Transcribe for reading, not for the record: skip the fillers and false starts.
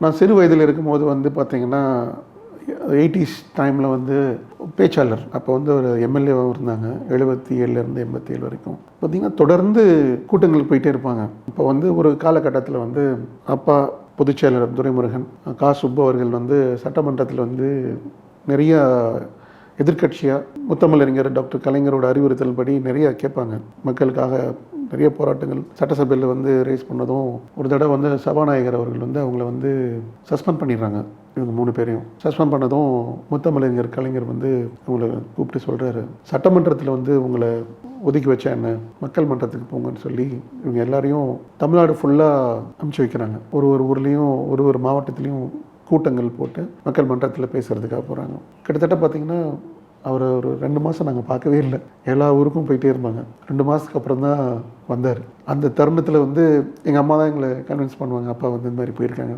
நான் சிறு வயதில் இருக்கும்போது வந்து பார்த்திங்கன்னா 80s டைமில் வந்து பேச்சாளர் அப்போ வந்து ஒரு எம்எல்ஏவாகவும் இருந்தாங்க 77லேருந்து 87 வரைக்கும். பார்த்திங்கன்னா தொடர்ந்து கூட்டங்களுக்கு போயிட்டே இருப்பாங்க. இப்போ வந்து ஒரு காலகட்டத்தில் வந்து அப்பா பொதுச்செயலர் துரைமுருகன், சுப்பு அவர்கள் வந்து சட்டமன்றத்தில் வந்து நிறைய எதிர்க்கட்சியாக முத்தமிழறிஞர் டாக்டர் கலைஞரோட அறிவுறுத்தல் படி நிறைய கேட்பாங்க. மக்களுக்காக நிறைய போராட்டங்கள் சட்டசபையில் வந்து ரேஸ் பண்ணதும் ஒரு தடவை வந்து சபாநாயகர் அவர்கள் வந்து அவங்கள வந்து சஸ்பெண்ட் பண்ணிடுறாங்க. இவங்க 3 பேரையும் சஸ்பெண்ட் பண்ணதும் முத்தமிழறிஞர் கலைஞர் வந்து அவங்கள கூப்பிட்டு சொல்கிறாரு, சட்டமன்றத்தில் வந்து உங்களை ஒதுக்கி வச்சா என்ன, மக்கள் மன்றத்துக்கு போங்கன்னு சொல்லி இவங்க எல்லாரையும் தமிழ்நாடு ஃபுல்லாக அனுப்பிச்சி வைக்கிறாங்க. ஒரு ஊர்லேயும் ஒரு மாவட்டத்துலேயும் கூட்டங்கள் போட்டு மக்கள் மன்றத்தில் பேசுகிறதுக்காக போகிறாங்க. கிட்டத்தட்ட பார்த்திங்கன்னா அவர் ஒரு 2 மாதம் நாங்கள் பார்க்கவே இல்லை. எல்லா ஊருக்கும் போயிட்டே இருந்தாங்க. 2 மாதத்துக்கு அப்புறம் தான் வந்தார். அந்த தருணத்தில் வந்து எங்கள் அம்மா தான் எங்களை கன்வின்ஸ் பண்ணுவாங்க, அப்பா வந்து இந்த மாதிரி போயிருக்காங்க.